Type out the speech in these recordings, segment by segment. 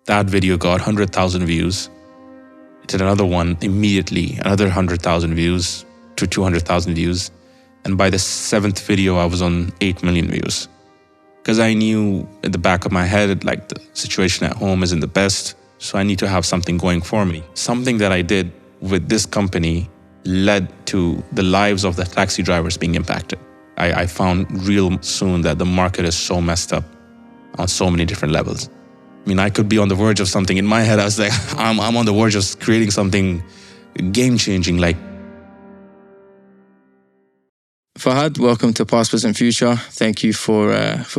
That video got 100,000 views. I did another one immediately, another 100,000 views to 200,000 views. And by the 7th video, I was on 8 million views. Because I knew at the back of my head, like the situation at home isn't the best. So I need to have something going for me. Something that I did with this company led to the lives of the taxi drivers being impacted. I found real soon that the market is so messed up on so many different levels. I mean, I could be on the verge of something. In my head, I was like, I'm on the verge of creating something game-changing. Like, Fahad, welcome to Past, Present, Future. Thank you for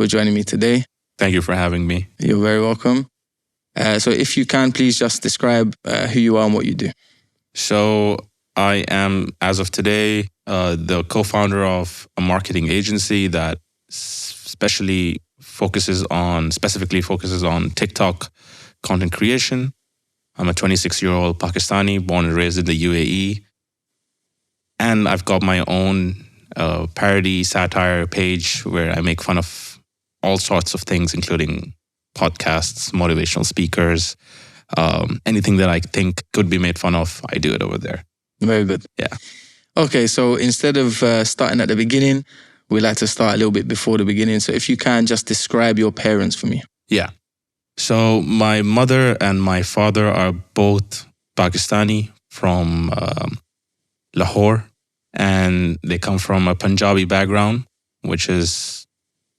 joining me today. Thank you for having me. You're very welcome. So if you can, please just describe who you are and what you do. So I am, as of today, the co-founder of a marketing agency that specifically focuses on TikTok content creation. I'm a 26-year-old Pakistani, born and raised in the UAE. And I've got my own parody satire page where I make fun of all sorts of things, including podcasts, motivational speakers, anything that I think could be made fun of, I do it over there. Very good. Yeah. Okay, so instead of starting at the beginning, we like to start a little bit before the beginning. So if you can, just describe your parents for me. Yeah. So my mother and my father are both Pakistani from Lahore, and they come from a Punjabi background, which is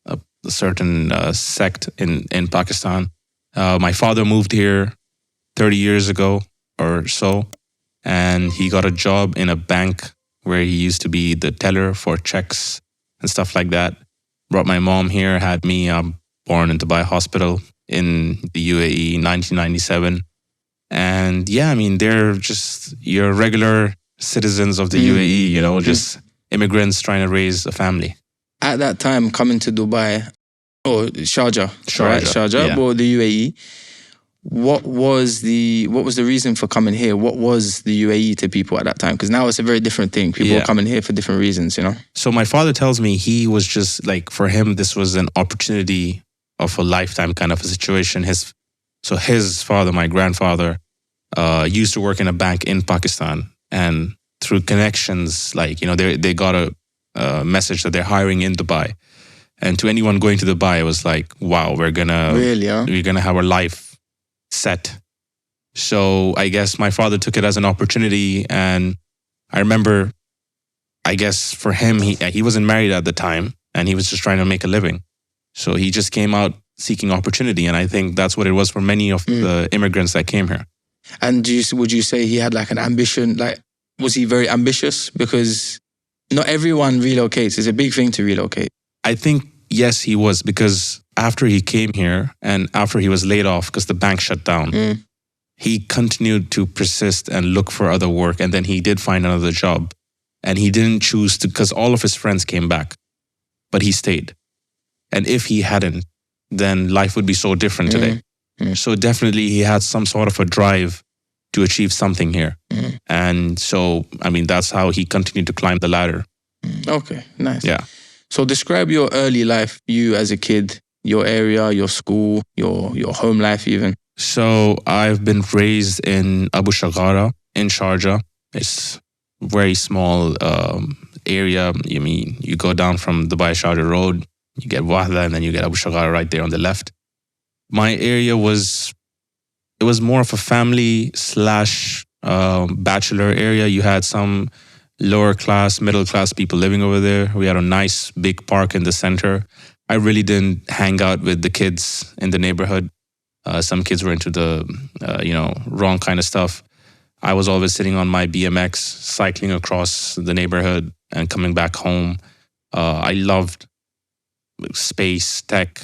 a certain sect in Pakistan. My father moved here 30 years ago or so, and he got a job in a bank where he used to be the teller for checks and stuff like that. Brought my mom here, had me born in Dubai Hospital in the UAE in 1997. And yeah, I mean, they're just your regular citizens of the UAE, you know, just immigrants trying to raise a family. At that time, coming to Dubai, or Sharjah, right? Sharjah, yeah. Or the UAE. What was the reason for coming here? What was the UAE to people at that time? Because now it's a very different thing. People are coming here for different reasons, you know? So my father tells me he was just like, for him, this was an opportunity of a lifetime kind of a situation. His father, my grandfather, used to work in a bank in Pakistan. And through connections, like, you know, they got a message that they're hiring in Dubai. And to anyone going to Dubai, it was like, wow, we're gonna have our life set. So I guess my father took it as an opportunity. And I remember, I guess for him, he wasn't married at the time and he was just trying to make a living. So he just came out seeking opportunity. And I think that's what it was for many of the immigrants that came here. And would you say he had like an ambition? Like, was he very ambitious? Because not everyone relocates. It's a big thing to relocate. I think, yes, he was, because after he came here and after he was laid off because the bank shut down, he continued to persist and look for other work. And then he did find another job. And he didn't choose to, because all of his friends came back, but he stayed. And if he hadn't, then life would be so different today. So definitely he had some sort of a drive to achieve something here. And so, I mean, that's how he continued to climb the ladder. Okay, nice. Yeah. So describe your early life, you as a kid, your area, your school, your home life even. So I've been raised in Abu Shagara in Sharjah. It's a very small area. I mean, you go down from Dubai Sharjah Road, you get Wahda, and then you get Abu Shagara right there on the left. My area was more of a family / bachelor area. You had some lower class, middle class people living over there. We had a nice big park in the center. I really didn't hang out with the kids in the neighborhood. Some kids were into the, wrong kind of stuff. I was always sitting on my BMX, cycling across the neighborhood and coming back home. I loved space, tech,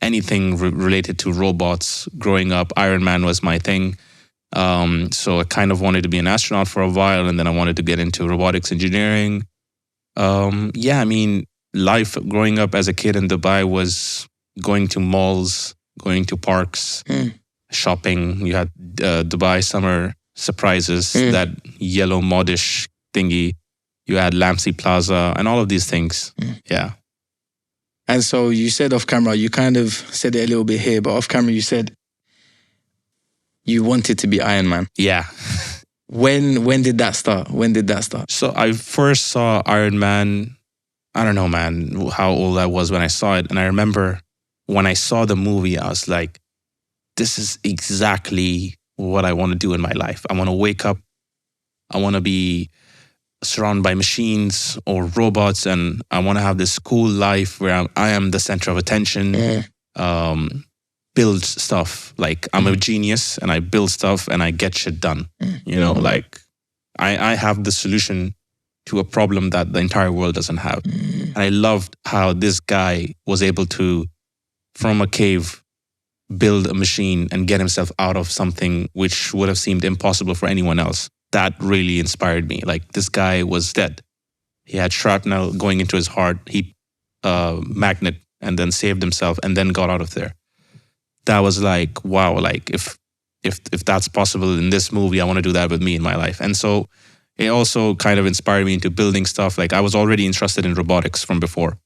anything related to robots. Growing up, Iron Man was my thing. So I kind of wanted to be an astronaut for a while, and then I wanted to get into robotics engineering. I mean, life growing up as a kid in Dubai was going to malls, going to parks, shopping. You had Dubai summer surprises, that yellow modish thingy. You had Lamsey Plaza and all of these things. Yeah. And so you said off camera, you kind of said it a little bit here, but off camera you said you wanted to be Iron Man. Yeah. When did that start? So I first saw Iron Man, I don't know, man, how old I was when I saw it. And I remember when I saw the movie, I was like, this is exactly what I want to do in my life. I want to wake up. I want to be surrounded by machines or robots, and I want to have this cool life where I am the center of attention. Build stuff. Like, I'm a genius and I build stuff and I get shit done. You know, like I have the solution to a problem that the entire world doesn't have. And I loved how this guy was able to, from a cave, build a machine and get himself out of something which would have seemed impossible for anyone else. That really inspired me. Like, this guy was dead. He had shrapnel going into his heart. He magnet and then saved himself and then got out of there. That was like, wow, like if that's possible in this movie, I want to do that with me in my life. And so it also kind of inspired me into building stuff. Like, I was already interested in robotics from before.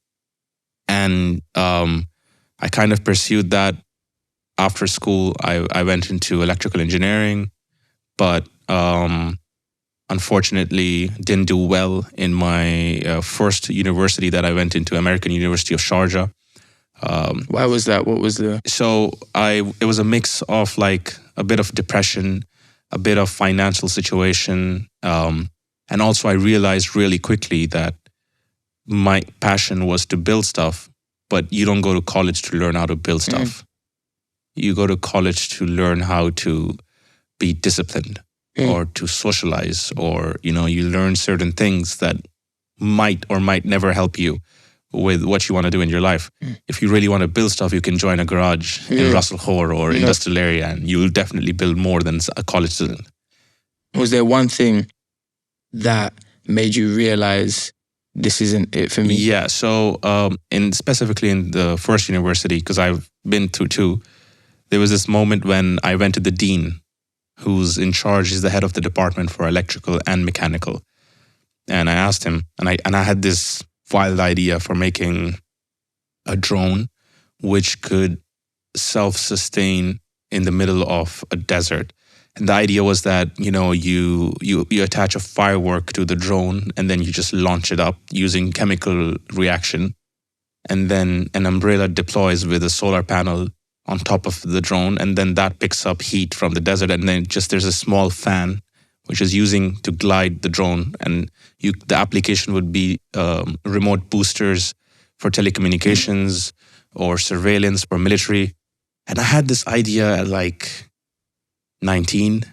And I kind of pursued that. After school, I went into electrical engineering, but unfortunately didn't do well in my first university that I went into, American University of Sharjah. Why was that? What was the... So it was a mix of like a bit of depression, a bit of financial situation. And also I realized really quickly that my passion was to build stuff, but you don't go to college to learn how to build stuff. You go to college to learn how to be disciplined or to socialize, or, you know, you learn certain things that might or might never help you with what you want to do in your life. If you really want to build stuff, you can join a garage in Russell Khor or industrial area, and you'll definitely build more than a college student. Was there one thing that made you realize this isn't it for me? Yeah, so specifically in the first university, because I've been to two, there was this moment when I went to the dean, who's in charge, he's the head of the department for electrical and mechanical. And I asked him, and I had this wild idea for making a drone which could self-sustain in the middle of a desert. And the idea was that, you know, you attach a firework to the drone and then you just launch it up using chemical reaction. And then an umbrella deploys with a solar panel on top of the drone, and then that picks up heat from the desert, and then just there's a small fan which is using to glide the drone, and the application would be remote boosters for telecommunications or surveillance for military. And I had this idea at like 19,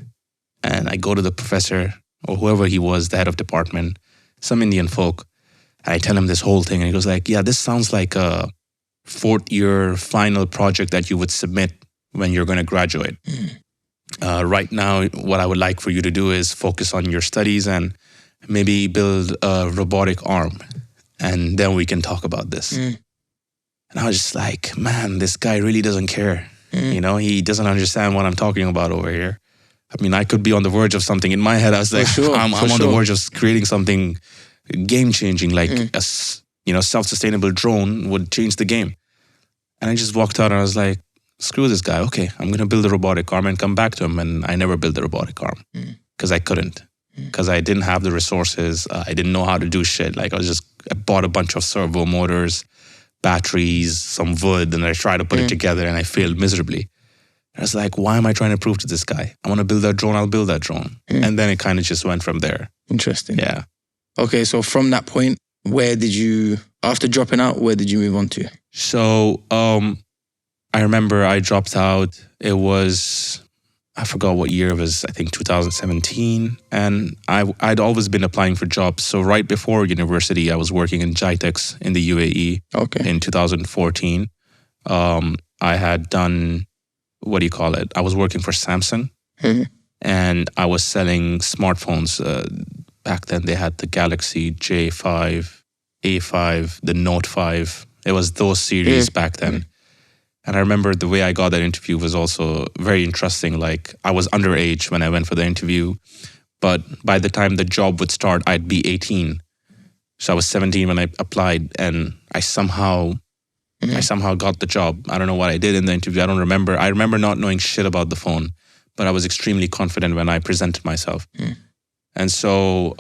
and I go to the professor or whoever he was, the head of department, some Indian folk, and I tell him this whole thing, and he goes like, yeah, this sounds like a fourth year final project that you would submit when you're going to graduate. Right now, what I would like for you to do is focus on your studies and maybe build a robotic arm, and then we can talk about this. And I was just like, man, this guy really doesn't care. You know, he doesn't understand what I'm talking about over here. I mean, I could be on the verge of something. In my head, I was like, I'm on the verge of creating something game-changing, like a self-sustainable drone would change the game. And I just walked out and I was like, screw this guy. Okay, I'm going to build a robotic arm and come back to him. And I never built a robotic arm because I couldn't, because I didn't have the resources. I didn't know how to do shit. Like, I bought a bunch of servo motors, batteries, some wood, and I tried to put it together and I failed miserably. I was like, why am I trying to prove to this guy? I want to build that drone, I'll build that drone. And then it kind of just went from there. Interesting. Yeah. Okay, so from that point, after dropping out, where did you move on to? So I remember I dropped out. It was, I forgot what year it was, I think 2017. And I'd always been applying for jobs. So right before university, I was working in Jitex in the UAE in 2014. I had done, I was working for Samsung. And I was selling smartphones. Back then they had the Galaxy J5, A5, the Note 5. It was those series back then. And I remember the way I got that interview was also very interesting. Like, I was underage when I went for the interview, but by the time the job would start, I'd be 18. So I was 17 when I applied, and I somehow got the job. I don't know what I did in the interview. I don't remember. I remember not knowing shit about the phone, but I was extremely confident when I presented myself. And so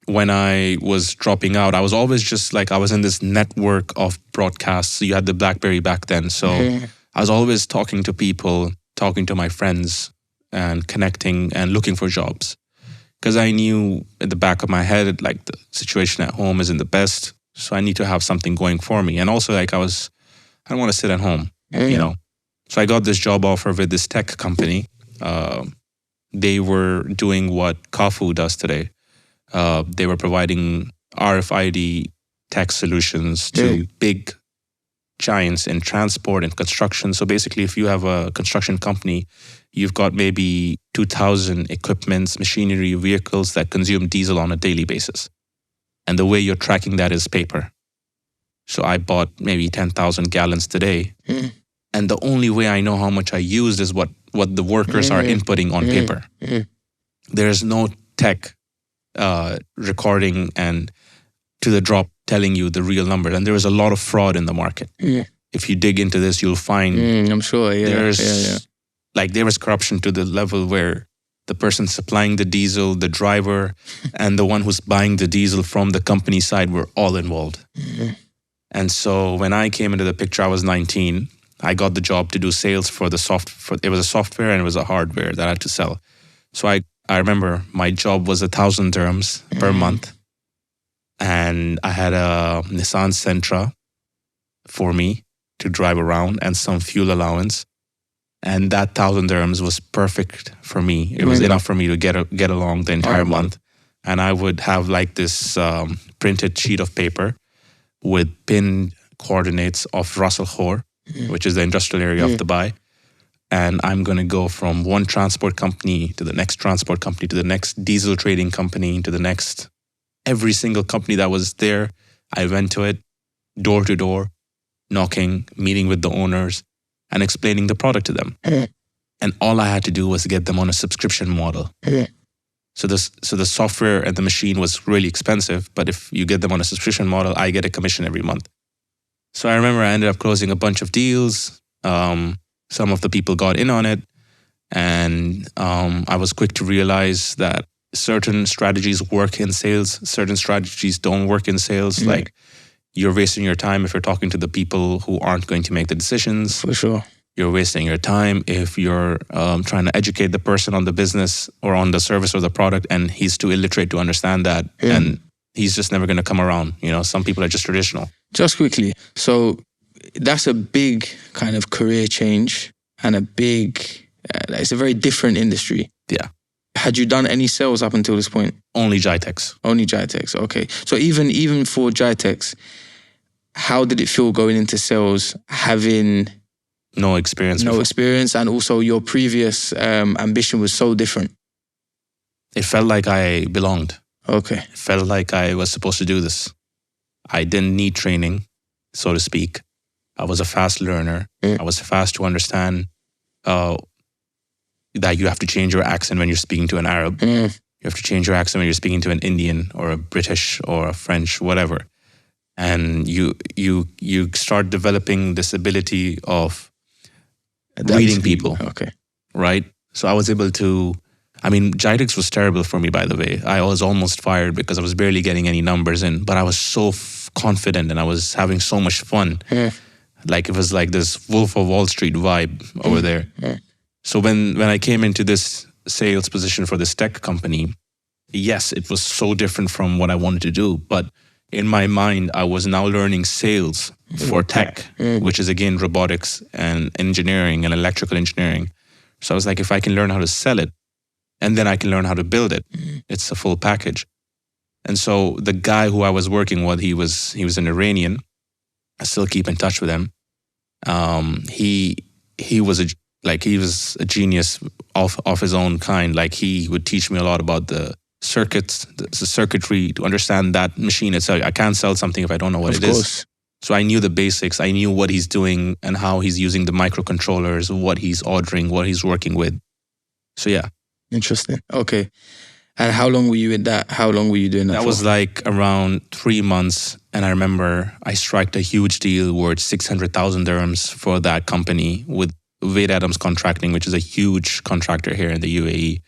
when I was dropping out, I was always just like, I was in this network of broadcasts. So you had the BlackBerry back then. So I was always talking to people, talking to my friends and connecting and looking for jobs. Because I knew at the back of my head, like the situation at home isn't the best. So I need to have something going for me. And also like I don't want to sit at home, you know. So I got this job offer with this tech company. They were doing what Kafu does today. They were providing RFID tech solutions to big giants in transport and construction. So basically, if you have a construction company, you've got maybe 2,000 equipments, machinery, vehicles that consume diesel on a daily basis. And the way you're tracking that is paper. So I bought maybe 10,000 gallons today. And the only way I know how much I used is what the workers are inputting on paper. There is no tech recording and to the drop telling you the real number. And there is a lot of fraud in the market. If you dig into this, you'll find I'm sure, like there was corruption to the level where the person supplying the diesel, the driver, and the one who's buying the diesel from the company side were all involved. And so when I came into the picture, I was 19. I got the job to do sales for it was a software and it was a hardware that I had to sell. So I remember my job was 1,000 dirhams per month. And I had a Nissan Sentra for me to drive around and some fuel allowance. And that 1,000 dirhams was perfect for me. It was enough for me to get along the entire month. And I would have like this printed sheet of paper with pinned coordinates of Ras Al Khor, which is the industrial area of Dubai. And I'm going to go from one transport company to the next transport company to the next diesel trading company to the next. Every single company that was there, I went to it, door to door, knocking, meeting with the owners, and explaining the product to them. And all I had to do was get them on a subscription model. So the software and the machine was really expensive, but if you get them on a subscription model, I get a commission every month. So I remember I ended up closing a bunch of deals. Some of the people got in on it. And I was quick to realize that certain strategies work in sales, certain strategies don't work in sales. Like you're wasting your time if you're talking to the people who aren't going to make the decisions. For sure. You're wasting your time if you're trying to educate the person on the business or on the service or the product and he's too illiterate to understand that. And he's just never going to come around. You know, some people are just traditional. Just quickly. So that's a big kind of career change and a big, it's a very different industry. Yeah. Had you done any sales up until this point? Only Jitex. Only Jitex, okay. So even for Jitex, how did it feel going into sales, having no experience? No experience, and also your previous ambition was so different? It felt like I belonged. Okay. It felt like I was supposed to do this. I didn't need training, so to speak. I was a fast learner. I was fast to understand that you have to change your accent when you're speaking to an Arab. You have to change your accent when you're speaking to an Indian or a British or a French, whatever. And you start developing this ability of reading people. Okay. Right? So I was able to, Jitex was terrible for me, by the way. I was almost fired because I was barely getting any numbers in, but I was so confident and I was having so much fun. Like it was like this Wolf of Wall Street vibe over there. So when I came into this sales position for this tech company, yes, it was so different from what I wanted to do. But in my mind, I was now learning sales for tech, which is again robotics and engineering and electrical engineering. So I was like, if I can learn how to sell it, and then I can learn how to build it, it's a full package. And so the guy who I was working with, he was an Iranian. I still keep in touch with him. He was a genius of his own kind. Like he would teach me a lot about the circuits, the circuitry, to understand that machine itself. I can't sell something if I don't know what it is. So I knew the basics. I knew what he's doing and how he's using the microcontrollers, what he's ordering, what he's working with. So yeah. Interesting. Okay. And how long were you in that? How long were you doing that for? That was like around 3 months. And I remember I struck a huge deal worth 600,000 dirhams for that company with Wade Adams Contracting, which is a huge contractor here in the UAE.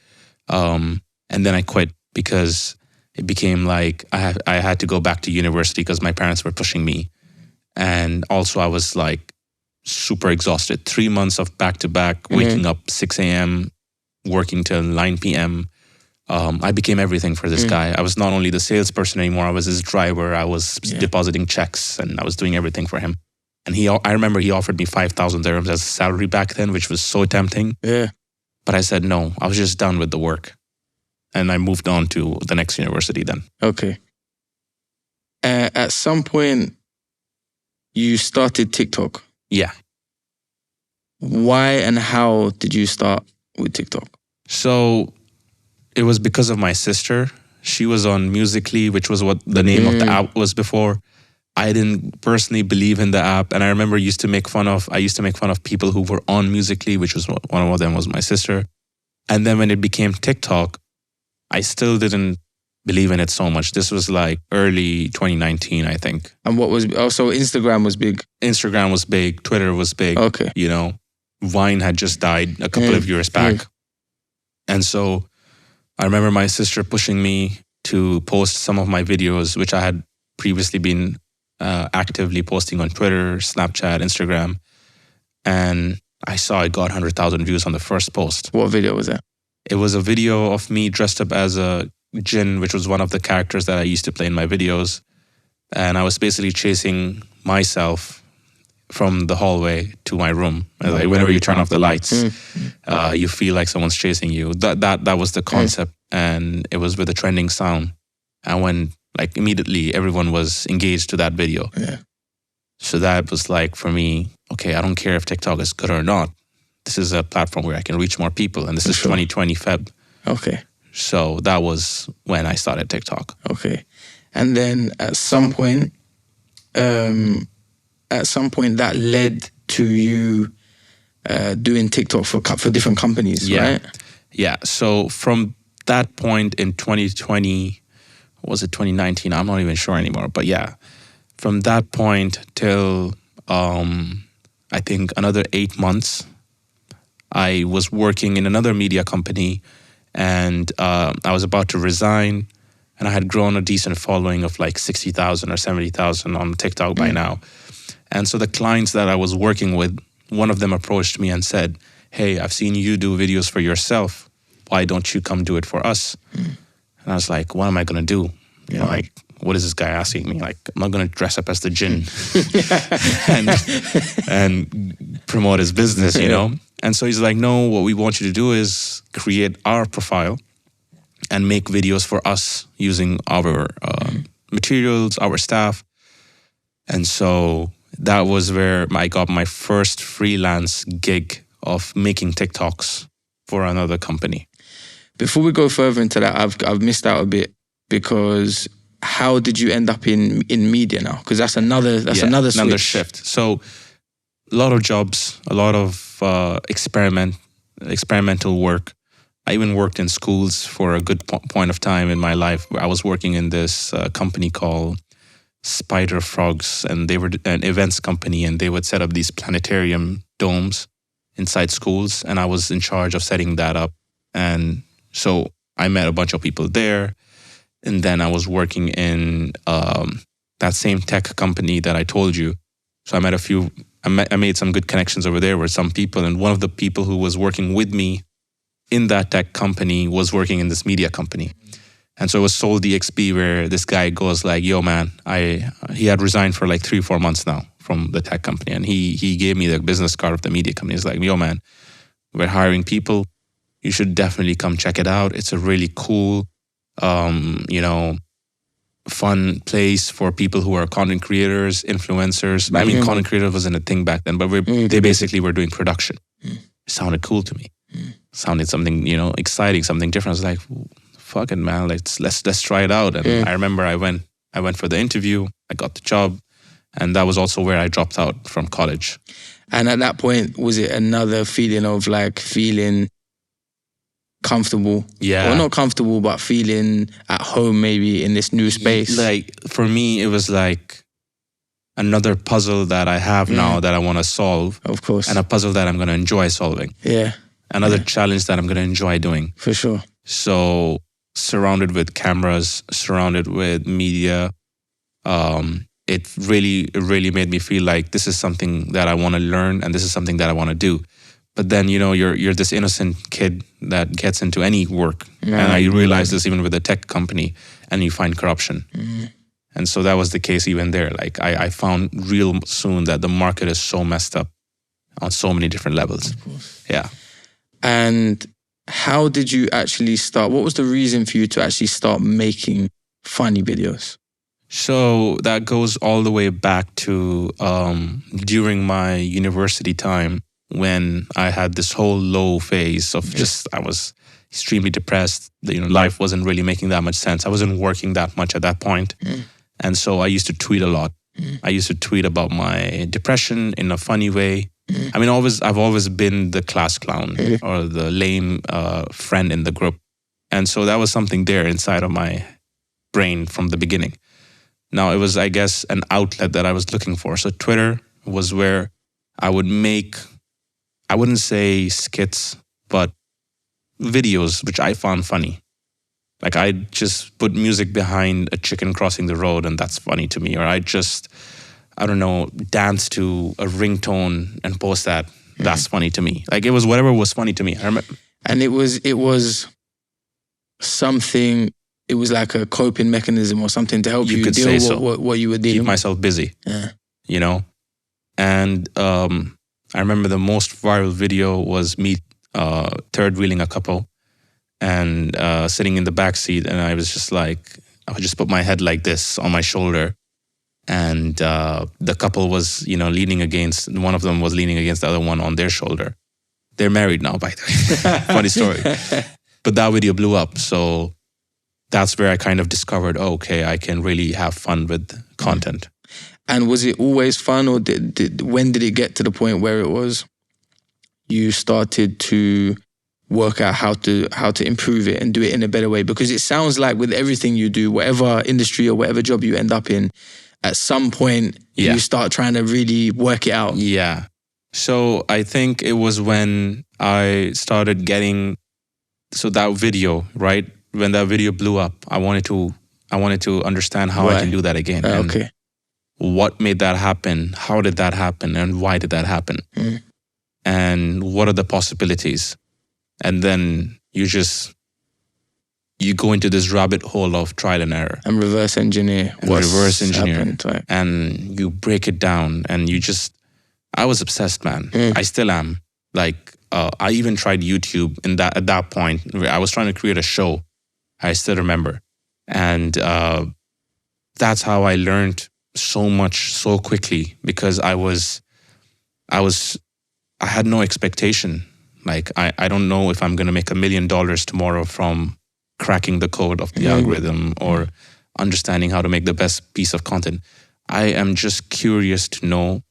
And then I quit because it became like I had to go back to university because my parents were pushing me. And also I was like super exhausted. 3 months of back-to-back, waking up 6 a.m., working till 9 p.m. I became everything for this guy. I was not only the salesperson anymore, I was his driver. I was depositing checks and I was doing everything for him. And I remember he offered me 5,000 dirhams as a salary back then, which was so tempting. Yeah. But I said no. I was just done with the work. And I moved on to the next university then. Okay. At some point, you started TikTok. Yeah. Why and how did you start with TikTok? So it was because of my sister. She was on Musical.ly, which was what the name of the app was before. I didn't personally believe in the app. And I remember I used to make fun of people who were on Musical.ly, which was one of them was my sister. And then when it became TikTok, I still didn't believe in it so much. This was like early 2019, I think. And what was, also Instagram was big? Instagram was big. Twitter was big. Okay. You know, Vine had just died a couple of years back. And so I remember my sister pushing me to post some of my videos, which I had previously been actively posting on Twitter, Snapchat, Instagram. And I saw it got 100,000 views on the first post. What video was that? It was a video of me dressed up as a jinn, which was one of the characters that I used to play in my videos. And I was basically chasing myself from the hallway to my room. Like whenever you turn off the lights, you feel like someone's chasing you. That was the concept. And it was with a trending sound. And when like immediately everyone was engaged to that video. Yeah. So that was like for me, okay, I don't care if TikTok is good or not. This is a platform where I can reach more people. And this is 2020 Feb. Okay. So that was when I started TikTok. Okay. And then at some point that led to you doing TikTok for different companies, right? Yeah. So from that point in 2020, was it 2019? I'm not even sure anymore. But yeah, from that point till I think another 8 months, I was working in another media company and I was about to resign and I had grown a decent following of like 60,000 or 70,000 on TikTok by now. And so the clients that I was working with, one of them approached me and said, hey, I've seen you do videos for yourself. Why don't you come do it for us? And I was like, what am I going to do? You know, like, what is this guy asking me? Like, I'm not going to dress up as the jinn and promote his business, you know? And so he's like, no, what we want you to do is create our profile and make videos for us using our materials, our staff. And so that was where I got my first freelance gig of making TikToks for another company. Before we go further into that, I've missed out a bit because how did you end up in media now? Because that's another shift. So a lot of jobs, a lot of experimental work. I even worked in schools for a good point of time in my life. I was working in this company called Spider Frogs, and they were an events company, and they would set up these planetarium domes inside schools, and I was in charge of setting that up. And so I met a bunch of people there, and then I was working in that same tech company that I told you. So I made some good connections over there with some people, and one of the people who was working with me in that tech company was working in this media company. And so it was Soul DXB where this guy goes like, yo man, he had resigned for like 3-4 months now from the tech company. And he gave me the business card of the media company. He's like, yo man, we're hiring people. You should definitely come check it out. It's a really cool, fun place for people who are content creators, influencers. I mean, content creator wasn't a thing back then, but they basically were doing production. It sounded cool to me. Sounded something, exciting, something different. I was like, fuck it, man, let's try it out. And I remember I went for the interview, I got the job, and that was also where I dropped out from college. And at that point, was it another feeling of like feeling comfortable? Yeah. Well, not comfortable, but feeling at home maybe in this new space? Like, for me, it was like, another puzzle that I have now that I want to solve. Of course. And a puzzle that I'm going to enjoy solving. Yeah. Another challenge that I'm going to enjoy doing. For sure. So surrounded with cameras, surrounded with media, it really made me feel like this is something that I want to learn and this is something that I want to do. But then, you know, you're this innocent kid that gets into any work. And I realized this even with a tech company, and you find corruption. And so that was the case even there. Like I found real soon that the market is so messed up on so many different levels. Of course. Yeah. And how did you actually start? What was the reason for you to actually start making funny videos? So that goes all the way back to during my university time, when I had this whole low phase of just, I was extremely depressed. You know, life wasn't really making that much sense. I wasn't working that much at that point. And so I used to tweet a lot. I used to tweet about my depression in a funny way. I mean, I've always been the class clown or the lame friend in the group. And so that was something there inside of my brain from the beginning. Now, it was, I guess, an outlet that I was looking for. So Twitter was where I would make, I wouldn't say skits, but videos, which I found funny. Like I just put music behind a chicken crossing the road and that's funny to me. Or I just, I don't know, dance to a ringtone and post that. That's funny to me. Like it was whatever was funny to me. I remember. And it was something, it was like a coping mechanism or something to help you deal with what you were dealing with. Keep myself busy, you know? And I remember the most viral video was me third wheeling a couple and sitting in the back seat, and I was just like, I would just put my head like this on my shoulder, and the couple was, you know, leaning against, one of them was leaning against the other one on their shoulder. They're married now, by the way. Funny story. But that video blew up, so that's where I kind of discovered, oh, okay, I can really have fun with content. And was it always fun, or when did it get to the point where it was you started to work out how to improve it and do it in a better way? Because it sounds like with everything you do, whatever industry or whatever job you end up in, at some point you start trying to really work it out. Yeah. So I think it was when I started getting, so that video, right? When that video blew up, I wanted to understand how I can do that again. Okay. What made that happen? How did that happen? And why did that happen? And what are the possibilities? And then you go into this rabbit hole of trial and error. And reverse engineer. Happened, right? And you break it down, and I was obsessed, man. I still am. Like, I even tried YouTube at that point. I was trying to create a show. I still remember. And that's how I learned so much so quickly, because I had no expectation. Like, I don't know if I'm going to make $1 million tomorrow from cracking the code of the algorithm or understanding how to make the best piece of content. I am just curious to know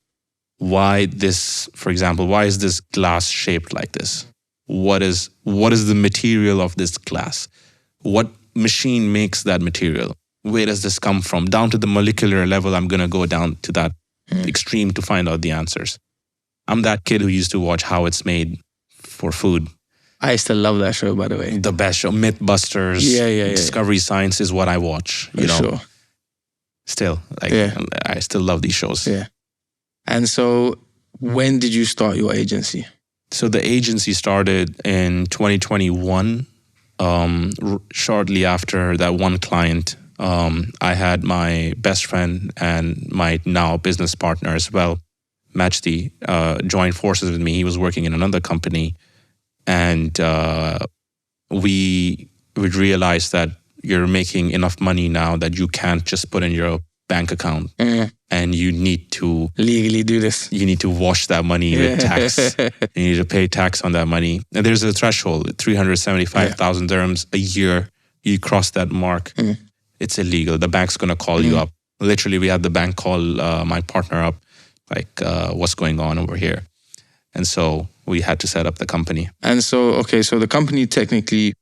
why this, for example, why is this glass shaped like this? What is the material of this glass? What machine makes that material? Where does this come from? Down to the molecular level, I'm going to go down to that extreme to find out the answers. I'm that kid who used to watch How It's Made for food. I still love that show, by the way. The best show. Mythbusters. Discovery Science is what I watch. You know, sure. Still, like, I still love these shows. Yeah. And so when did you start your agency? So the agency started in 2021. Shortly after that one client, I had my best friend and my now business partner as well, Majdi, join forces with me. He was working in another company. And we would realize that you're making enough money now that you can't just put in your bank account. And you need to legally do this. You need to wash that money with tax. You need to pay tax on that money. And there's a threshold, 375,000 dirhams a year. You cross that mark, it's illegal. The bank's going to call you up. Literally, we had the bank call my partner up, like, what's going on over here? And so we had to set up the company. And so, okay, so the company technically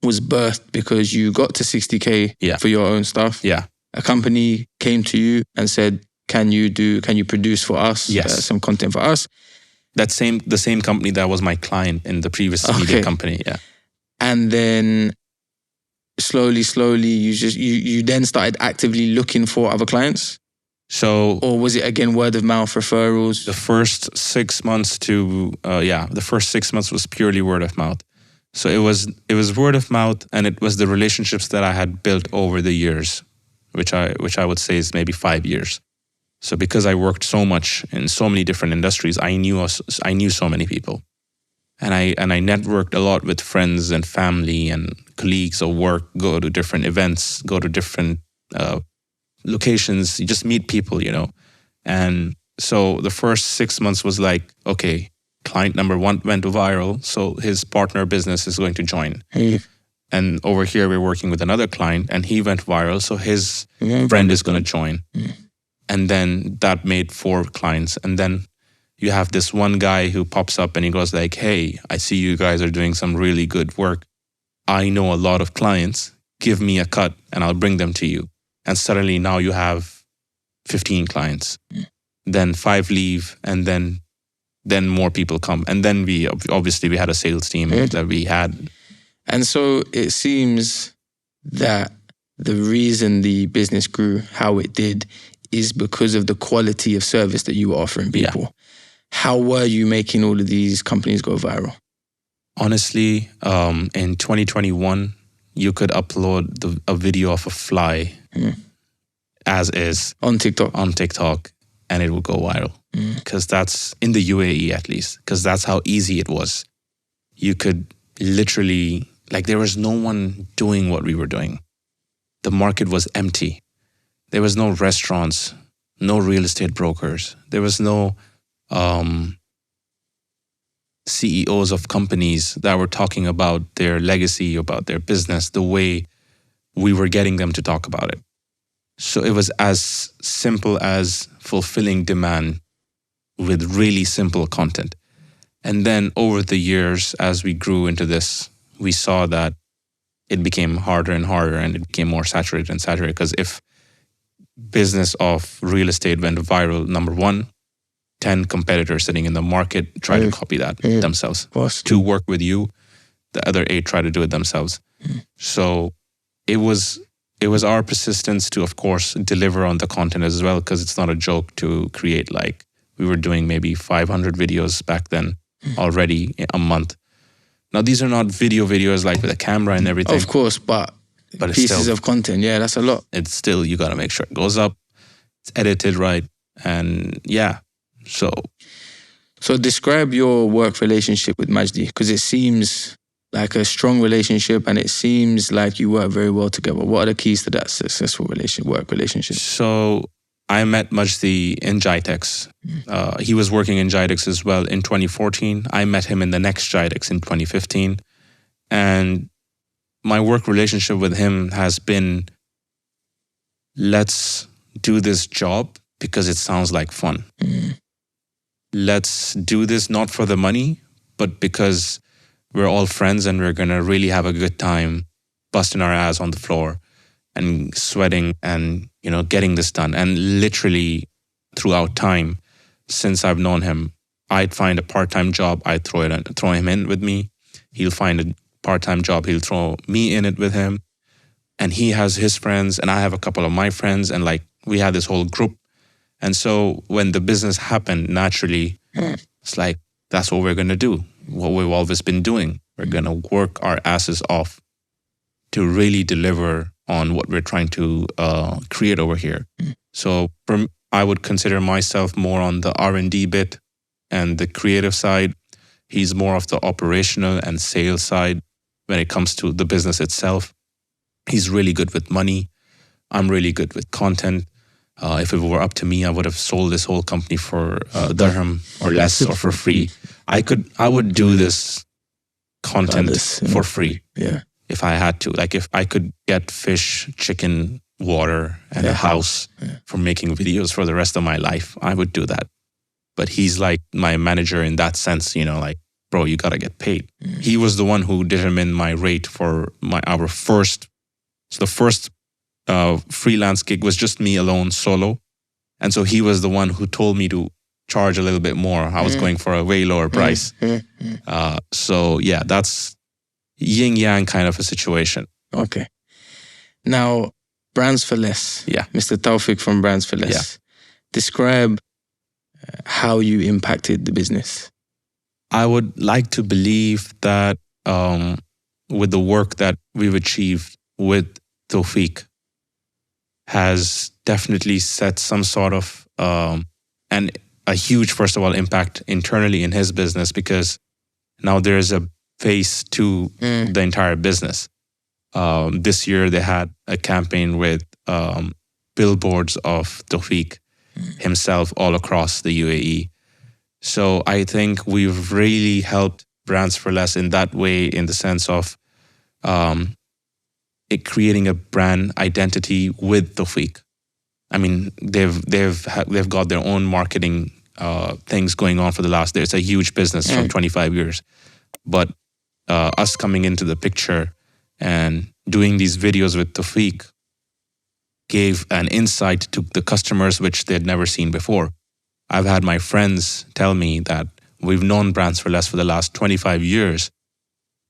was birthed because you got to 60K for your own stuff. Yeah. A company came to you and said, can you produce for us Yes. some content for us? The same company that was my client in the previous media company. Yeah. And then slowly, you then started actively looking for other clients? So, or was it again word of mouth referrals? The first 6 months the first 6 months was purely word of mouth. So it was word of mouth, and it was the relationships that I had built over the years, which I would say is maybe 5 years. So because I worked so much in so many different industries, I knew so many people, and I networked a lot with friends and family and colleagues of work. Go to different events, go to different locations. You just meet people, And so the first 6 months was like, okay, client number 1 went viral, so his partner business is going to join. And over here, we're working with another client, and he went viral, so his friend is going to join. And then that made 4 clients. And then you have this one guy who pops up and he goes like, hey, I see you guys are doing some really good work. I know a lot of clients. Give me a cut and I'll bring them to you. And suddenly now you have 15 clients. Then 5 leave, and then more people come. And then we had a sales team that we had. And so it seems that the reason the business grew how it did is because of the quality of service that you were offering people. Yeah. How were you making all of these companies go viral? Honestly, in 2021, you could upload a video of a fly as is on TikTok, and it would go viral. Because that's in the UAE, at least, because that's how easy it was. You could literally, there was no one doing what we were doing. The market was empty. There was no restaurants, no real estate brokers. There was no CEOs of companies that were talking about their legacy, about their business, the way we were getting them to talk about it. So it was as simple as fulfilling demand with really simple content. And then over the years, as we grew into this, we saw that it became harder and harder, and it became more saturated and saturated. Because if business of real estate went viral, number 1, 10 competitors sitting in the market try to copy that themselves. To work with you, the other 8 try to do it themselves. So it was our persistence to, of course, deliver on the content as well, because it's not a joke to create, we were doing maybe 500 videos back then already a month. Now, these are not videos with a camera and everything. Of course, but pieces of content, that's a lot. It's still, you got to make sure it goes up, it's edited right, and So describe your work relationship with Majdi, because it seems like a strong relationship, and it seems like you work very well together. What are the keys to that successful work relationship? So I met Majdi in Jitex. He was working in Jitex as well in 2014. I met him in the next Jitex in 2015. And my work relationship with him has been, let's do this job because it sounds like fun. Let's do this not for the money, but because we're all friends and we're going to really have a good time busting our ass on the floor and sweating and, getting this done. And literally throughout time, since I've known him, I'd find a part-time job, I'd throw him in with me. He'll find a part-time job, he'll throw me in it with him. And he has his friends and I have a couple of my friends, and we had this whole group. And so when the business happened, naturally, it's that's what we're going to do. What we've always been doing. We're going to work our asses off to really deliver on what we're trying to create over here. So I would consider myself more on the R&D bit and the creative side. He's more of the operational and sales side when it comes to the business itself. He's really good with money. I'm really good with content. If it were up to me, I would have sold this whole company for a dirham or less or for free. I would do this content for free if I had to. If I could get fish, chicken, water, and a house for making videos for the rest of my life, I would do that. But he's my manager in that sense, bro, you got to get paid. He was the one who determined my rate for our first. So the first freelance gig was just me alone, solo. And so he was the one who told me to charge a little bit more. I was going for a way lower price. So yeah, that's yin yang kind of a situation. Okay. Now, Brands for Less. Yeah. Mr. Taufik from Brands for Less. Yeah. Describe how you impacted the business. I would like to believe that with the work that we've achieved with Tawfiq has definitely set some sort of and a huge, first of all, impact internally in his business, because now there's a face to the entire business. This year they had a campaign with billboards of Tawfiq himself all across the UAE. So I think we've really helped Brands for Less in that way, in the sense of it creating a brand identity with Tawfiq. I mean, they've got their own marketing things going on for the last. It's a huge business from 25 years, but us coming into the picture and doing these videos with Tawfiq gave an insight to the customers which they'd never seen before. I've had my friends tell me that we've known Brands for Less for the last 25 years,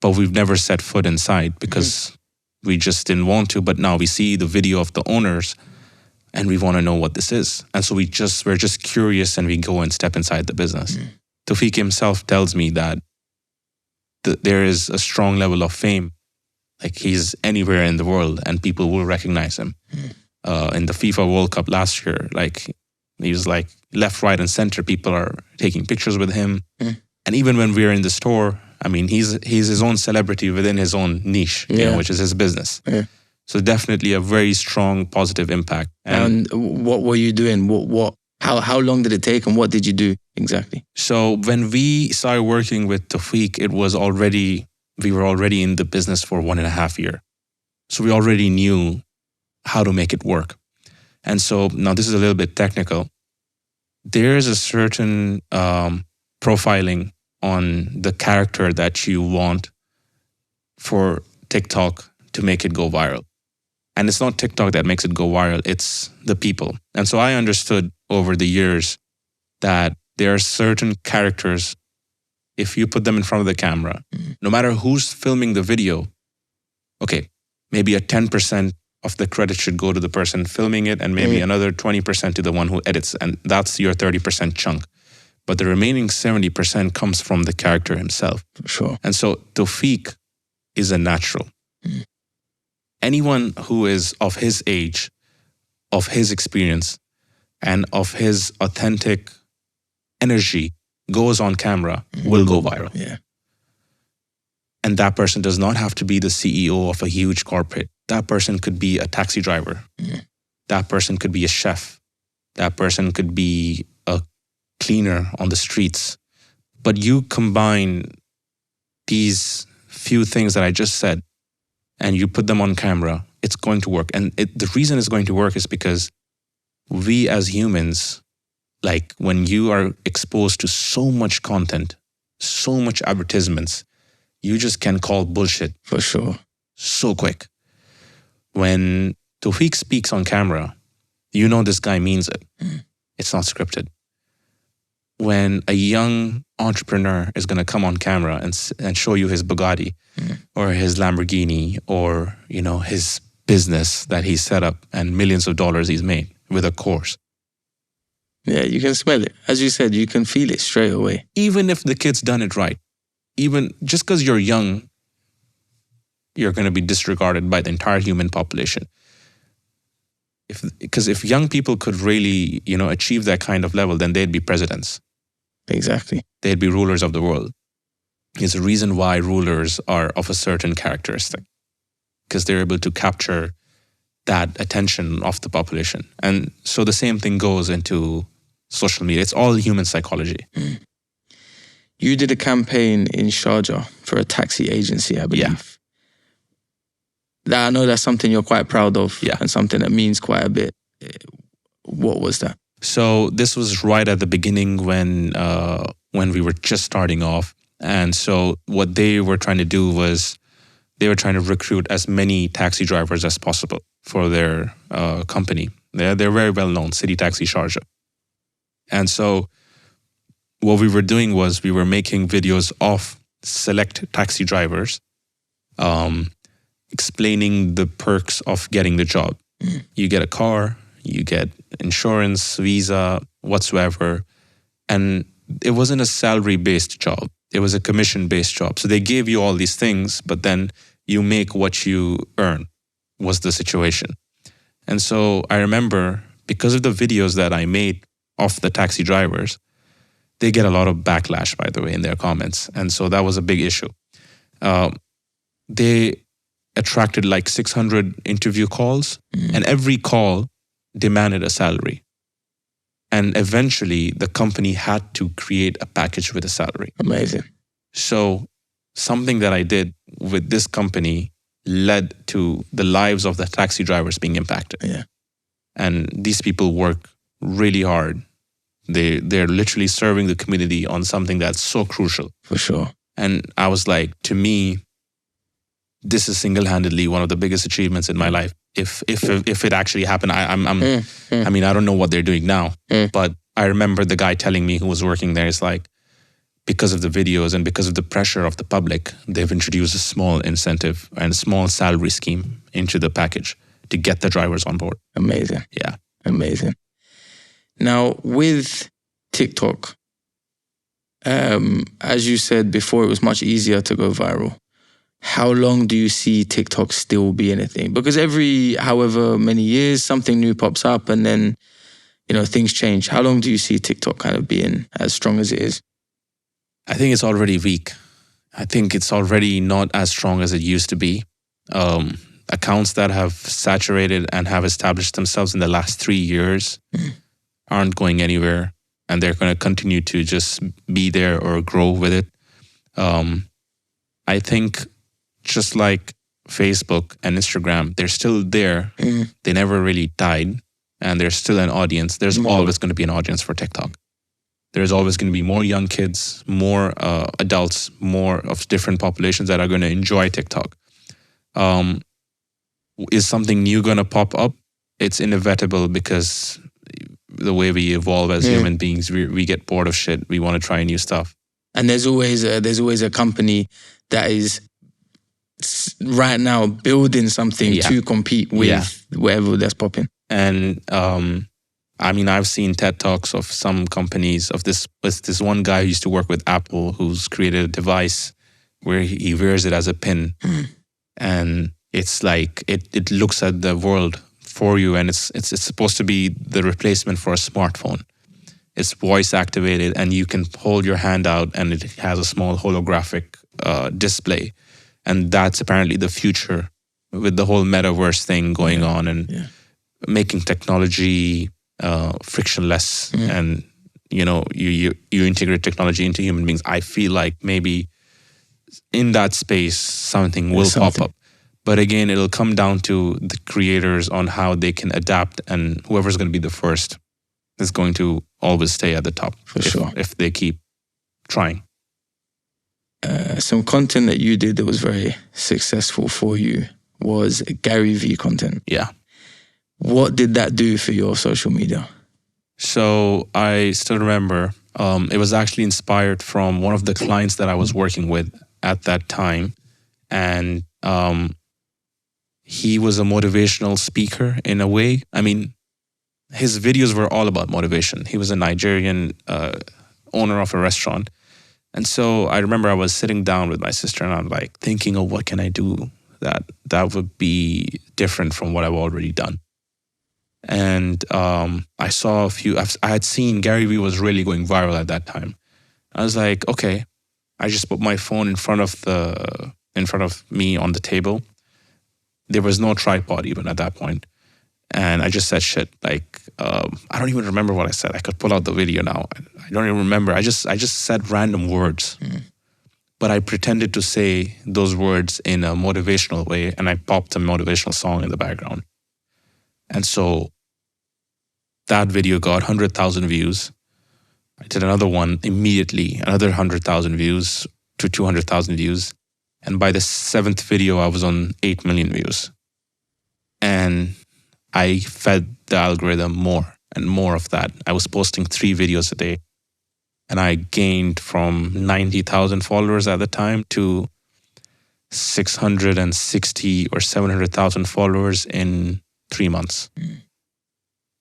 but we've never set foot inside because we just didn't want to. But now we see the video of the owners and we want to know what this is. And so we're just curious, and we go and step inside the business. Tawfiq himself tells me that there is a strong level of fame. Like, he's anywhere in the world and people will recognize him. In the FIFA World Cup last year, like, he was like left, right, and center. People are taking pictures with him. And even when we're in the store, I mean, he's his own celebrity within his own niche, you know, which is his business. So definitely a very strong positive impact. And what were you doing? How long did it take, and what did you do exactly? So when we started working with Tawfiq, we were already in the business for 1.5 years. So we already knew how to make it work. And so now this is a little bit technical. There is a certain profiling on the character that you want for TikTok to make it go viral. And it's not TikTok that makes it go viral, it's the people. And so I understood over the years that there are certain characters, if you put them in front of the camera, no matter who's filming the video, okay, maybe a 10% of the credit should go to the person filming it, and maybe another 20% to the one who edits. And that's your 30% chunk. But the remaining 70% comes from the character himself. Sure. And so Tawfiq is a natural. Anyone who is of his age, of his experience, and of his authentic energy goes on camera will go viral. Yeah. And that person does not have to be the CEO of a huge corporate. That person could be a taxi driver. That person could be a chef. That person could be a cleaner on the streets. But you combine these few things that I just said and you put them on camera, it's going to work. And the reason it's going to work is because we as humans, like, when you are exposed to so much content, so much advertisements, you just can call bullshit. For sure. So quick. When Tawfiq speaks on camera, you know this guy means it. It's not scripted. When a young entrepreneur is going to come on camera and show you his Bugatti or his Lamborghini or, you know, his business that he's set up and millions of dollars he's made with a course. Yeah, you can smell it. As you said, you can feel it straight away. Even if the kid's done it right, even just because you're young, you're going to be disregarded by the entire human population. Because if young people could really, you know, achieve that kind of level, then they'd be presidents. Exactly. They'd be rulers of the world. There's a reason why rulers are of a certain characteristic, because they're able to capture that attention of the population. And so the same thing goes into social media. It's all human psychology. You did a campaign in Sharjah for a taxi agency, I believe. Yeah. I know that's something you're quite proud of, and something that means quite a bit. What was that? So this was right at the beginning when we were just starting off. And so what they were trying to do was they were trying to recruit as many taxi drivers as possible for their company. They're very well known, City Taxi Sharjah. And so what we were doing was we were making videos of select taxi drivers, explaining the perks of getting the job. You get a car, you get insurance, visa, whatsoever. And it wasn't a salary-based job. It was a commission-based job. So they gave you all these things, but then you make what you earn was the situation. And so I remember, because of the videos that I made of the taxi drivers, they get a lot of backlash, by the way, in their comments. And so that was a big issue. They attracted like 600 interview calls, and every call demanded a salary. And eventually, the company had to create a package with a salary. Amazing. So something that I did with this company led to the lives of the taxi drivers being impacted. Yeah. And these people work really hard. They're literally serving the community on something that's so crucial. For sure. And I was like, to me, this is single-handedly one of the biggest achievements in my life. If it actually happened, I mean, I don't know what they're doing now, but I remember the guy telling me who was working there, it's like, because of the videos and because of the pressure of the public, they've introduced a small incentive and a small salary scheme into the package to get the drivers on board. Amazing. Yeah. Amazing. Now, with TikTok, as you said before, it was much easier to go viral. How long do you see TikTok still being a thing? Because every however many years, something new pops up and then, things change. How long do you see TikTok kind of being as strong as it is? I think it's already weak. I think it's already not as strong as it used to be. Accounts that have saturated and have established themselves in the last 3 years aren't going anywhere, and they're going to continue to just be there or grow with it. I think just like Facebook and Instagram, they're still there. They never really died, and there's still an audience. There's always going to be an audience for TikTok. There's always going to be more young kids, more adults, more of different populations that are going to enjoy TikTok. Is something new going to pop up? It's inevitable, because the way we evolve as human beings, we get bored of shit. We want to try new stuff. And there's always a company that is right now building something to compete with whatever that's popping. And I mean, I've seen TED Talks of some companies of this one guy who used to work with Apple, who's created a device where he wears it as a pin. And it's like, it looks at the world for you, and it's supposed to be the replacement for a smartphone. It's voice activated, and you can hold your hand out and it has a small holographic display. And that's apparently the future, with the whole metaverse thing going on, and making technology frictionless, and you integrate technology into human beings. I feel like maybe in that space something will pop up, but again, it'll come down to the creators on how they can adapt, and whoever's going to be the first is going to always stay at the top, for sure, if they keep trying. Some content that you did that was very successful for you was Gary V content. Yeah. What did that do for your social media? So I still remember, it was actually inspired from one of the clients that I was working with at that time. And he was a motivational speaker in a way. I mean, his videos were all about motivation. He was a Nigerian owner of a restaurant. And so I remember I was sitting down with my sister, and I'm like thinking, oh, what can I do that would be different from what I've already done? And I saw I had seen Gary Vee was really going viral at that time. I was like, okay. I just put my phone in front of me on the table. There was no tripod even at that point. And I just said shit. Like, I don't even remember what I said. I could pull out the video now. I don't even remember. I just said random words. But I pretended to say those words in a motivational way, and I popped a motivational song in the background. And so that video got 100,000 views. I did another one immediately, another 100,000 views to 200,000 views. And by the 7th video, I was on 8 million views. And I fed the algorithm more and more of that. I was posting 3 videos a day, and I gained from 90,000 followers at the time to 660 or 700,000 followers in 3 months.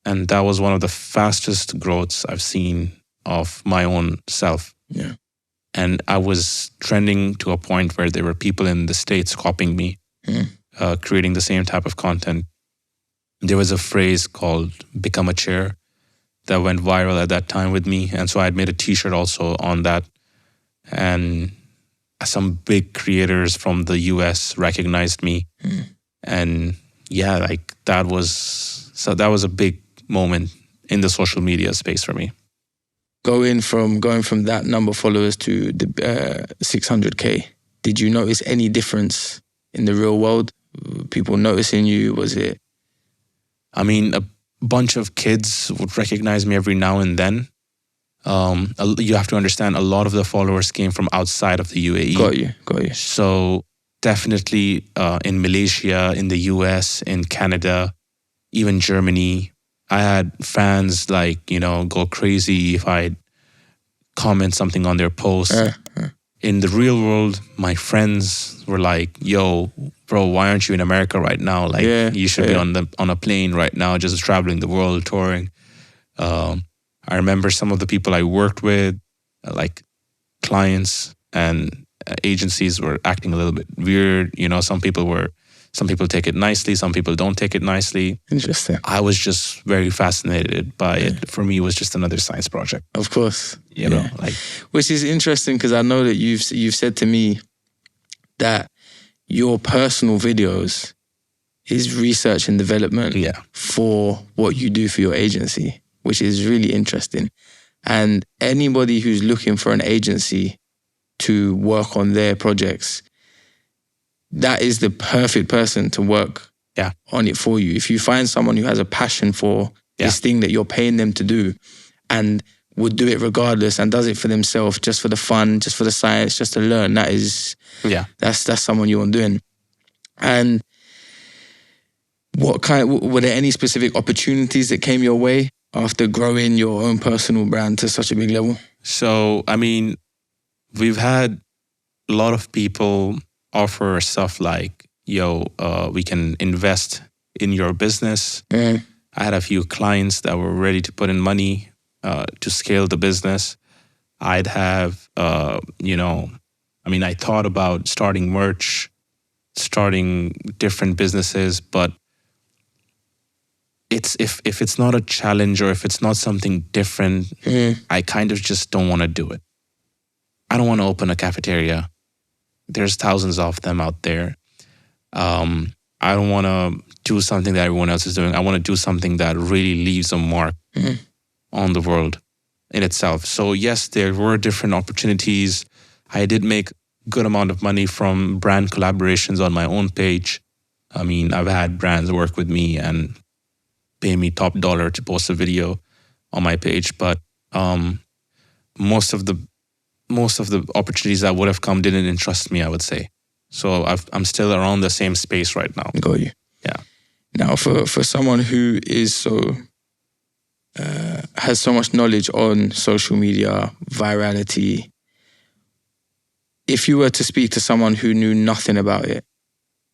And that was one of the fastest growths I've seen of my own self. Yeah. And I was trending to a point where there were people in the States copying me, creating the same type of content. There was a phrase called "become a chair" that went viral at that time with me. And so I had made a t-shirt also on that. And some big creators from the US recognized me. And yeah, like that was a big moment in the social media space for me. Going from that number of followers to the 600K, did you notice any difference in the real world? People noticing you? Was it? I mean, a bunch of kids would recognize me every now and then. You have to understand, a lot of the followers came from outside of the UAE. Got you. So definitely in Malaysia, in the US, in Canada, even Germany, I had fans like, go crazy if I comment something on their post. In the real world, my friends were like, yo, bro, why aren't you in America right now? Like, you should be on a plane right now, just traveling the world, touring. I remember some of the people I worked with, like clients and agencies, were acting a little bit weird. Some people take it nicely, some people don't take it nicely. Interesting. I was just very fascinated by it. For me, it was just another science project. Of course. You know, like, which is interesting because I know that you've said to me that your personal videos is research and development for what you do for your agency, which is really interesting. And anybody who's looking for an agency to work on their projects, that is the perfect person to work on it for you. If you find someone who has a passion for this thing that you're paying them to do and would do it regardless and does it for themselves, just for the fun, just for the science, just to learn, that's someone you want doing. And were there any specific opportunities that came your way after growing your own personal brand to such a big level? So, I mean, we've had a lot of people offer stuff like, we can invest in your business. I had a few clients that were ready to put in money to scale the business. I'd have, I thought about starting merch, starting different businesses, but if it's not a challenge or if it's not something different, I kind of just don't want to do it. I don't want to open a cafeteria. There's thousands of them out there. I don't want to do something that everyone else is doing. I want to do something that really leaves a mark on the world in itself. So yes, there were different opportunities. I did make a good amount of money from brand collaborations on my own page. I mean, I've had brands work with me and pay me top dollar to post a video on my page. But most of the opportunities that would have come didn't entrust me, I would say. So I'm still around the same space right now. Got you. Yeah. Now, for someone who is has so much knowledge on social media, virality, if you were to speak to someone who knew nothing about it,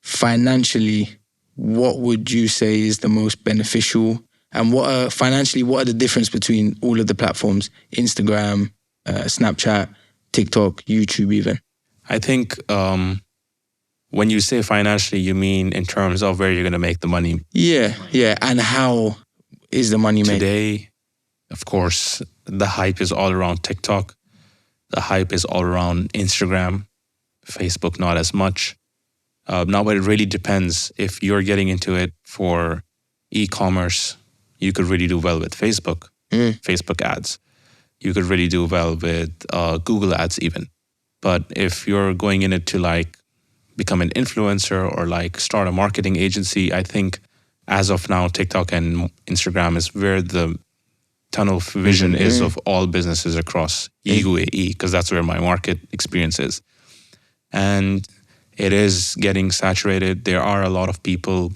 financially, what would you say is the most beneficial? And what are the difference between all of the platforms, Instagram, Snapchat, TikTok, YouTube even? I think when you say financially, you mean in terms of where you're going to make the money. Yeah. And how is the money made? Today, of course, the hype is all around TikTok. The hype is all around Instagram. Facebook, not as much. Now, but it really depends. If you're getting into it for e-commerce, you could really do well with Facebook, Facebook ads. You could really do well with Google ads even. But if you're going in it to like become an influencer or like start a marketing agency, I think as of now, TikTok and Instagram is where the tunnel vision is of all businesses across UAE, because that's where my market experience is. And it is getting saturated. There are a lot of people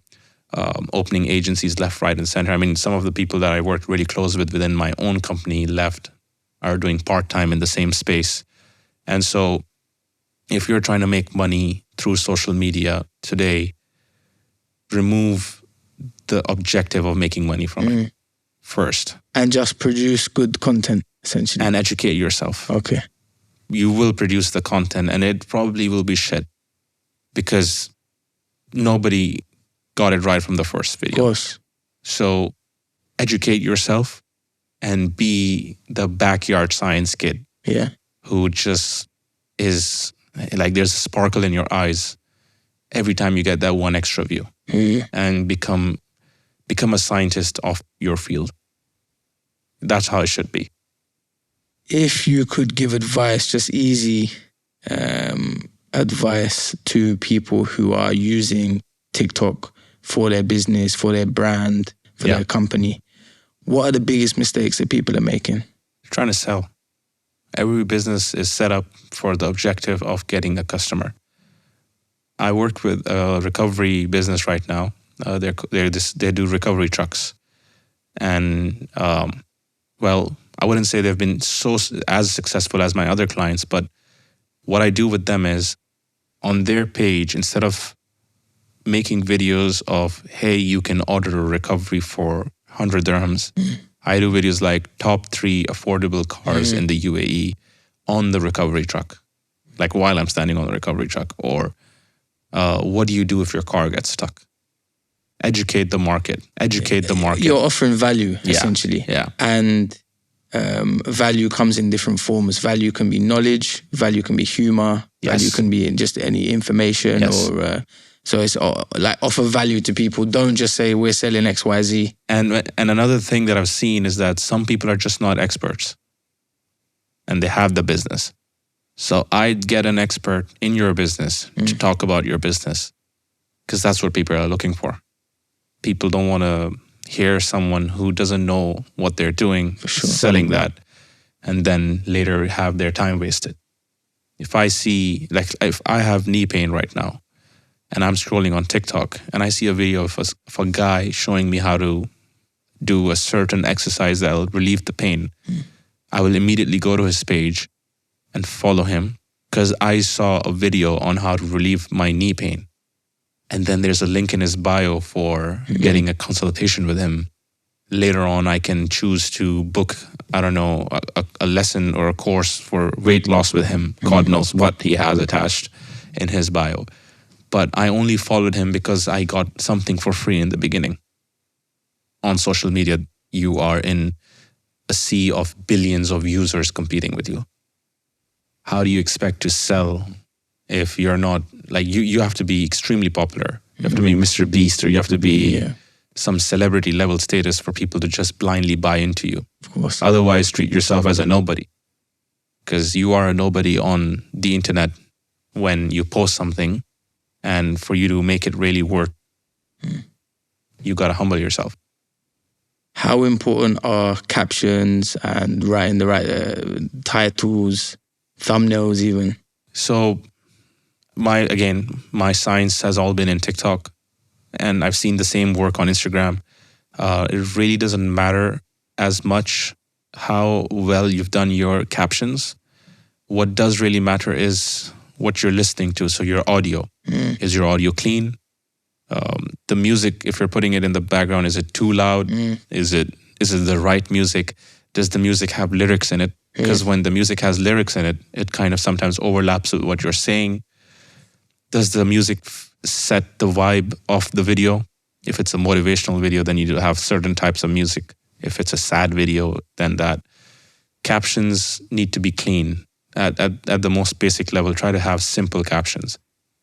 opening agencies left, right, and center. I mean, some of the people that I worked really close with within my own company left, are doing part-time in the same space. And so if you're trying to make money through social media today, remove the objective of making money from it first. And just produce good content, essentially. And educate yourself. Okay. You will produce the content and it probably will be shit because nobody got it right from the first video. Of course. So educate yourself and be the backyard science kid. Yeah. Who just is like, there's a sparkle in your eyes every time you get that one extra view. And become a scientist of your field. That's how it should be. If you could give advice, just easy advice to people who are using TikTok for their business, for their brand, for their company, what are the biggest mistakes that people are making? Trying to sell. Every business is set up for the objective of getting a customer. I work with a recovery business right now. They do recovery trucks. And, well, I wouldn't say they've been as successful as my other clients, but what I do with them is on their page, instead of making videos of, hey, you can order a recovery for 100 dirhams, I do videos like top 3 affordable cars in the UAE on the recovery truck, like while I'm standing on the recovery truck, or what do you do if your car gets stuck? Educate the market. You're offering value, essentially. Yeah. And value comes in different forms. Value can be knowledge, value can be humor, value can be in just any information or... So it's like offer value to people. Don't just say we're selling X, Y, Z. And another thing that I've seen is that some people are just not experts. And they have the business. So I'd get an expert in your business to talk about your business. Because that's what people are looking for. People don't want to hear someone who doesn't know what they're doing selling that. And then later have their time wasted. If I see, like if I have knee pain right now, and I'm scrolling on TikTok and I see a video of a guy showing me how to do a certain exercise that will relieve the pain, I will immediately go to his page and follow him because I saw a video on how to relieve my knee pain. And then there's a link in his bio for getting a consultation with him. Later on, I can choose to book, I don't know, a lesson or a course for weight loss with him. God knows what he has attached in his bio. But I only followed him because I got something for free in the beginning. On social media, you are in a sea of billions of users competing with you. How do you expect to sell if you're not, like you have to be extremely popular. You have to be Mr. Beast, or you have to be some celebrity level status for people to just blindly buy into you. Of course. Otherwise, treat yourself as a nobody. Because you are a nobody on the internet when you post something. And for you to make it really work, you got to humble yourself. How important are captions and writing the right titles, thumbnails even? So my science has all been in TikTok, and I've seen the same work on Instagram. It really doesn't matter as much how well you've done your captions. What does really matter is what you're listening to. So your audio. Is your audio clean? The music, if you're putting it in the background, is it too loud? Is it the right music? Does the music have lyrics in it? Because when the music has lyrics in it, it kind of sometimes overlaps with what you're saying. Does the music set the vibe of the video? If it's a motivational video, then you have certain types of music. If it's a sad video, then that. Captions need to be clean. At the most basic level, try to have simple captions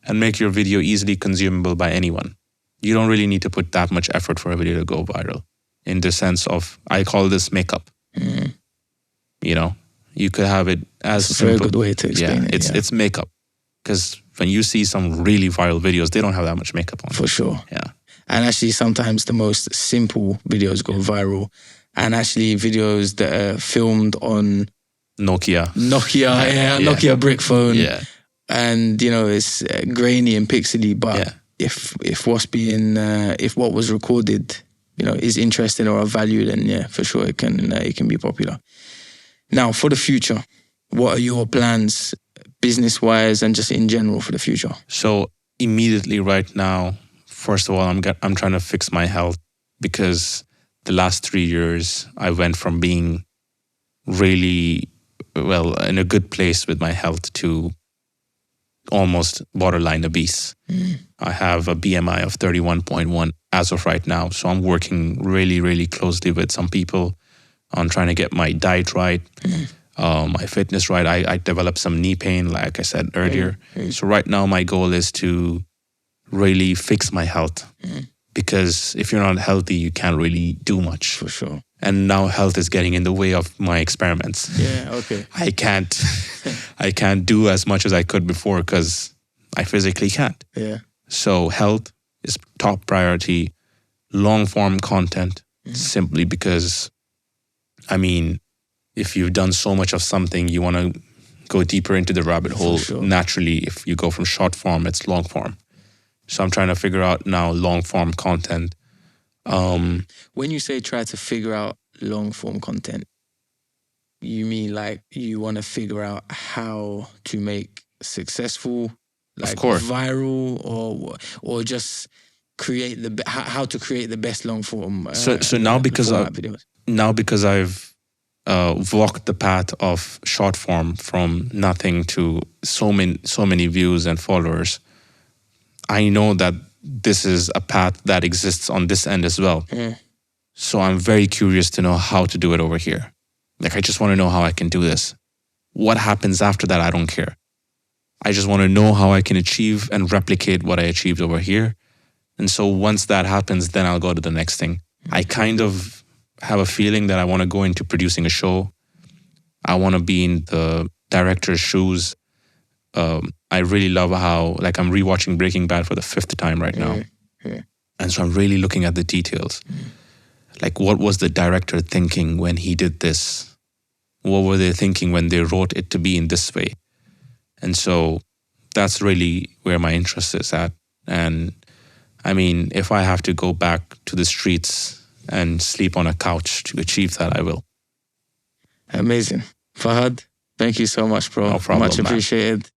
and make your video easily consumable by anyone. You don't really need to put that much effort for a video to go viral. In the sense of, I call this makeup. You know, you could have it as It's a simple. very good way to explain it. It's makeup. Because when you see some really viral videos, they don't have that much makeup on. For sure. Yeah. And actually, sometimes the most simple videos go viral. And actually, videos that are filmed on Nokia Nokia brick phone. Yeah. And, you know, it's grainy and pixely, but if what was recorded, is interesting or of value, then yeah, for sure it can be popular. Now, for the future, what are your plans, business-wise and just in general for the future? So immediately right now, first of all, I'm trying to fix my health, because the last 3 years I went from being really in a good place with my health to almost borderline obese. I have a BMI of 31.1 as of right now. So I'm working really, really closely with some people on trying to get my diet right, my fitness right. I developed some knee pain, like I said earlier. So right now my goal is to really fix my health, because if you're not healthy, you can't really do much. For sure. And now health is getting in the way of my experiments. Yeah, okay. I can't do as much as I could before because I physically can't. Yeah. So health is top priority. Long form content, simply because, if you've done so much of something, you want to go deeper into the rabbit hole. Sure. Naturally, if you go from short form, it's long form. So I'm trying to figure out now long form content. When you say try to figure out long form content, you mean like you want to figure out how to make successful, like of course, viral, or just create how to create the best long form. So now because I've walked the path of short form from nothing to so many views and followers, I know that this is a path that exists on this end as well. So I'm very curious to know how to do it over here. Like, I just want to know how I can do this. What happens after that, I don't care. I just want to know how I can achieve and replicate what I achieved over here. And so once that happens, then I'll go to the next thing. I kind of have a feeling that I want to go into producing a show. I want to be in the director's shoes. I really love how, like, I'm rewatching Breaking Bad for the 5th time right now. And so I'm really looking at the details. Like, what was the director thinking when he did this? What were they thinking when they wrote it to be in this way? And so that's really where my interest is at. And if I have to go back to the streets and sleep on a couch to achieve that, I will. Amazing. Fahad, thank you so much, bro. No problem, Much appreciated.